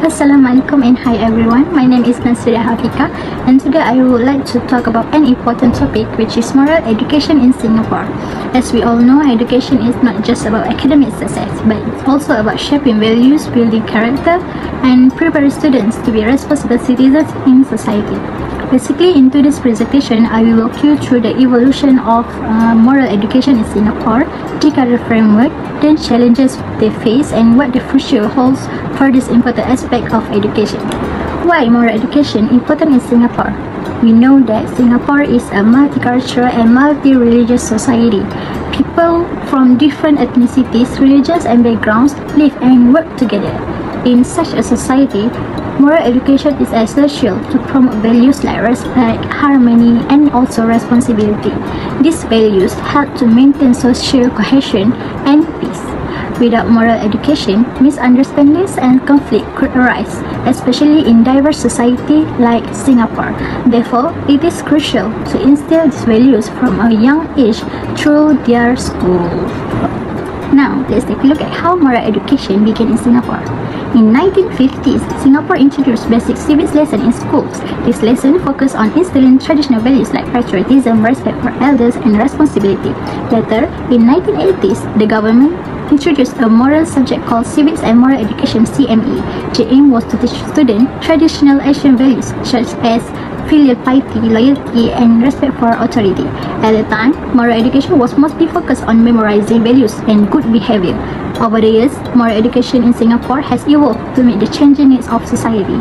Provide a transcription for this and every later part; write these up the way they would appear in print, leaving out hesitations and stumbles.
Assalamualaikum and hi everyone. My name is Nasriah Afiqah and today I would like to talk about an important topic, which is moral education in Singapore. As we all know, education is not just about academic success, but it's also about shaping values, building character, and preparing students to be responsible citizens in society. Basically, in today's presentation, I will walk you through the evolution of moral education in Singapore, the current framework, then challenges they face, and what the future holds for this important aspect of education. Why moral education important in Singapore? We know that Singapore is a multicultural and multi-religious society. People from different ethnicities, religions, and backgrounds live and work together. In such a society, moral education is essential to promote values like respect, harmony, and also responsibility. These values help to maintain social cohesion and peace. Without moral education, misunderstandings and conflict could arise, especially in diverse society like Singapore. Therefore, it is crucial to instill these values from a young age through their school. Now, let's take a look at how moral education began in Singapore. In 1950s, Singapore introduced basic civics lesson in schools. This lesson focused on instilling traditional values like patriotism, respect for elders, and responsibility. Later, in 1980s, the government introduced a moral subject called Civics and Moral Education (CME). The aim was to teach students traditional Asian values such as filial piety, loyalty, and respect for authority. At the time, moral education was mostly focused on memorizing values and good behavior. Over the years, moral education in Singapore has evolved to meet the changing needs of society.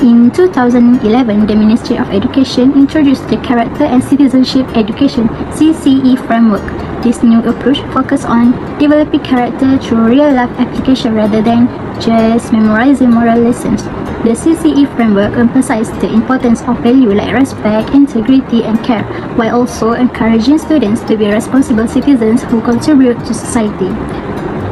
In 2011, the Ministry of Education introduced the Character and Citizenship Education (CCE) framework. This new approach focused on developing character through real-life application rather than just memorizing moral lessons. The CCE framework emphasized the importance of value like respect, integrity, and care, while also encouraging students to be responsible citizens who contribute to society.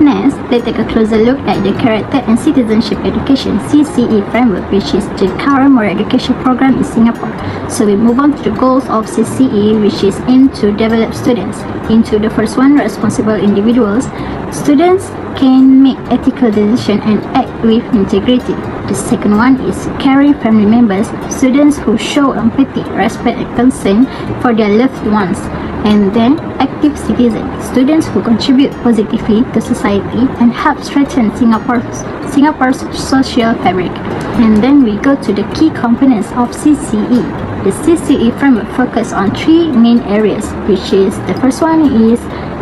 Next, let's take a closer look at the Character and Citizenship Education (CCE) framework, which is the current moral education program in Singapore. So we move on to the goals of CCE, which is aimed to develop students into the first one, responsible individuals. Students can make ethical decisions and act with integrity. The second one is caring family members, students who show empathy, respect, and concern for their loved ones. And then active citizens, students who contribute positively to society and help strengthen Singapore's social fabric. And then we go to the key components of CCE. The CCE framework focuses on three main areas, which is the first one is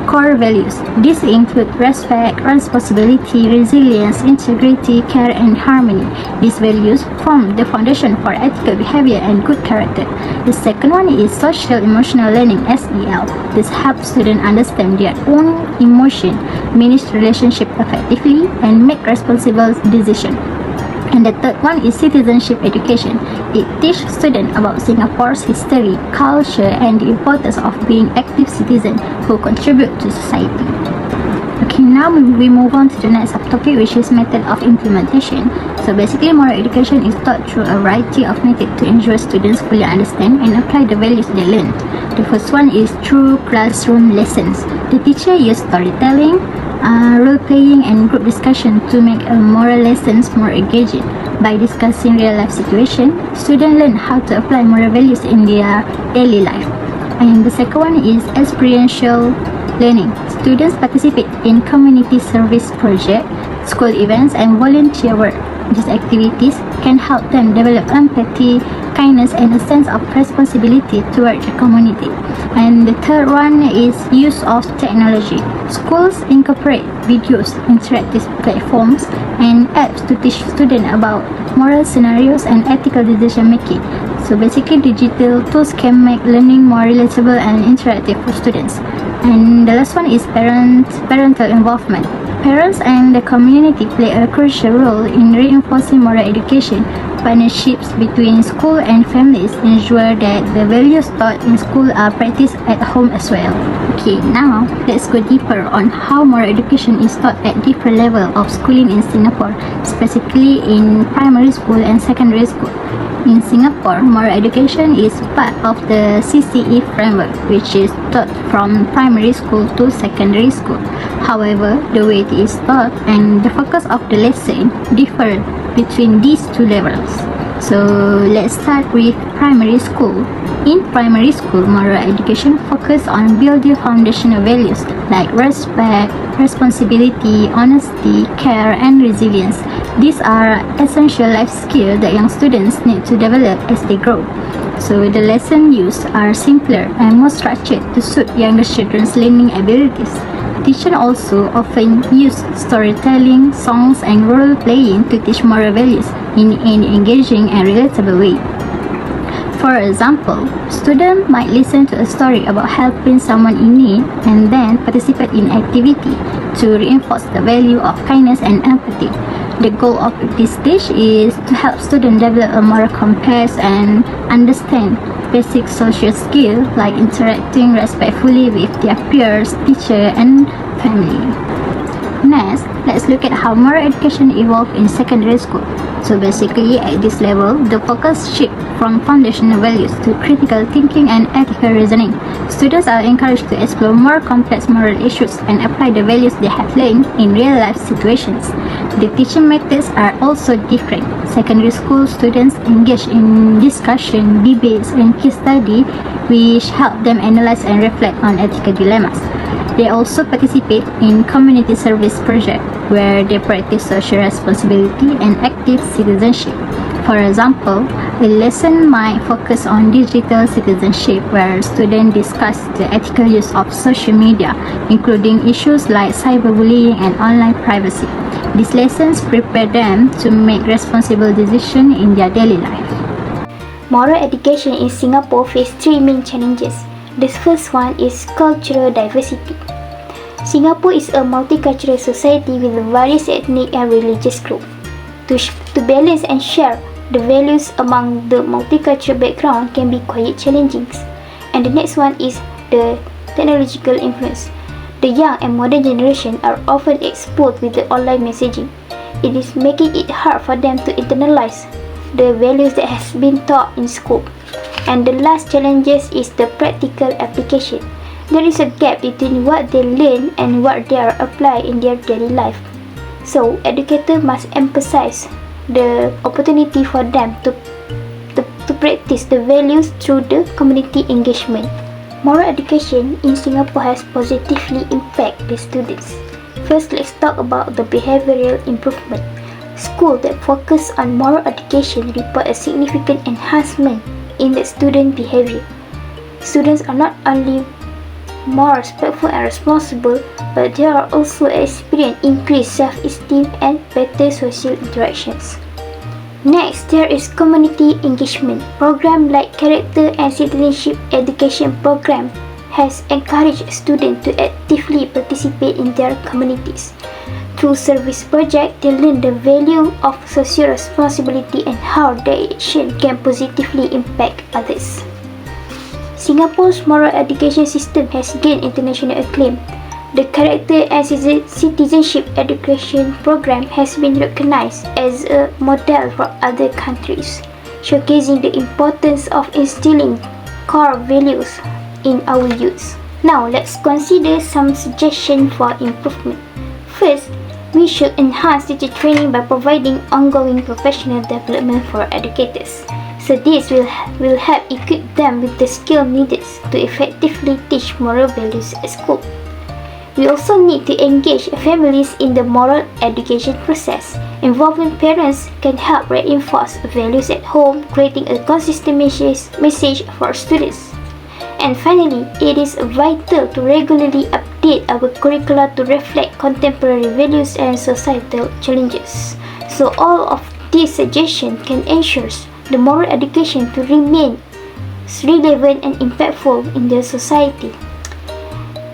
core values. These include respect, responsibility, resilience, integrity, care, and harmony. These values form the foundation for ethical behavior and good character. The second one is social emotional learning (SEL). This helps students understand their own emotion, manage relationship effectively, and make responsible decisions. And the third one is citizenship education. It teaches students about Singapore's history, culture, and the importance of being active citizens who contribute to society. Okay, now we move on to the next subtopic, which is method of implementation. So basically, moral education is taught through a variety of methods to ensure students fully understand and apply the values they learn. The first one is through classroom lessons. The teacher uses storytelling, role-playing, and group discussion to make moral lessons more engaging. By discussing real-life situations, students learn how to apply moral values in their daily life. And the second one is experiential learning. Students participate in community service projects, school events, and volunteer work. These activities can help them develop empathy, kindness, and a sense of responsibility toward the community. And the third one is use of technology. Schools incorporate videos, interactive platforms, and apps to teach students about moral scenarios and ethical decision making. So basically, digital tools can make learning more relatable and interactive for students. And the last one is parental involvement. Parents and the community play a crucial role in reinforcing moral education. Partnerships between school and families ensure that the values taught in school are practiced at home as well. Okay, now let's go deeper on how moral education is taught at different levels of schooling in Singapore, specifically in primary school and secondary school. In Singapore, moral education is part of the CCE framework, which is taught from primary school to secondary school. However, the way it is taught and the focus of the lesson differ between these two levels. So let's start with primary school. In primary school, moral education focuses on building foundational values like respect, responsibility, honesty, care, and resilience. These are essential life skills that young students need to develop as they grow. So the lessons used are simpler and more structured to suit younger children's learning abilities. Teachers also often use storytelling, songs, and role-playing to teach moral values in an engaging and relatable way. For example, students might listen to a story about helping someone in need and then participate in activity to reinforce the value of kindness and empathy. The goal of this stage is to help students develop a moral compass and understand basic social skills like interacting respectfully with their peers, teachers, and family. Next, let's look at how moral education evolved in secondary school. So basically, at this level, the focus shifts from foundational values to critical thinking and ethical reasoning. Students are encouraged to explore more complex moral issues and apply the values they have learned in real-life situations. The teaching methods are also different. Secondary school students engage in discussion, debates, and case study, which help them analyze and reflect on ethical dilemmas. They also participate in community service projects where they practice social responsibility and active citizenship. For example, a lesson might focus on digital citizenship where students discuss the ethical use of social media, including issues like cyberbullying and online privacy. These lessons prepare them to make responsible decisions in their daily life. Moral education in Singapore faces three main challenges. The first one is cultural diversity. Singapore is a multicultural society with various ethnic and religious groups. To balance and share the values among the multicultural background can be quite challenging. And the next one is the technological influence. The young and modern generation are often exposed with the online messaging. It is making it hard for them to internalize the values that has been taught in school. And the last challenge is the practical application. There is a gap between what they learn and what they are applied in their daily life. So, educators must emphasize the opportunity for them to practice the values through the community engagement. Moral education in Singapore has positively impacted the students. First, let's talk about the behavioral improvement. Schools that focus on moral education report a significant enhancement in the student behavior. Students are not only more respectful and responsible, but they are also experiencing increased self-esteem and better social interactions. Next, there is community engagement. Programs like character and citizenship education program has encouraged students to actively participate in their communities. Through service projects, they learn the value of social responsibility and how their action can positively impact others. Singapore's moral education system has gained international acclaim. The Character and Citizenship Education Program has been recognized as a model for other countries, showcasing the importance of instilling core values in our youth. Now, let's consider some suggestions for improvement. First, we should enhance teacher training by providing ongoing professional development for educators. So this will help equip them with the skill needed to effectively teach moral values at school. We also need to engage families in the moral education process. Involving parents can help reinforce values at home, creating a consistent message for students. And finally, it is vital to regularly update our curricula to reflect contemporary values and societal challenges. So all of these suggestions can ensure the moral education to remain relevant and impactful in the society.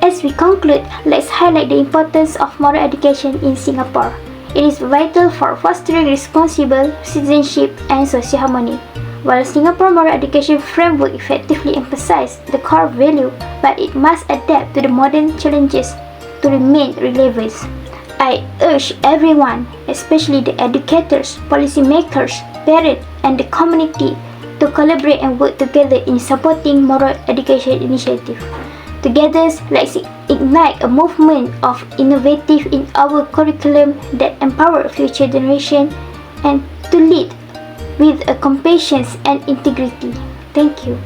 As we conclude, let's highlight the importance of moral education in Singapore. It is vital for fostering responsible citizenship and social harmony. While Singapore moral education framework effectively emphasizes the core value, but it must adapt to the modern challenges to remain relevant. I urge everyone, especially the educators, policymakers, parents, and the community, to collaborate and work together in supporting moral education initiatives. Together, let's ignite a movement of innovative in our curriculum that empower future generations and to lead with a compassion and integrity. Thank you.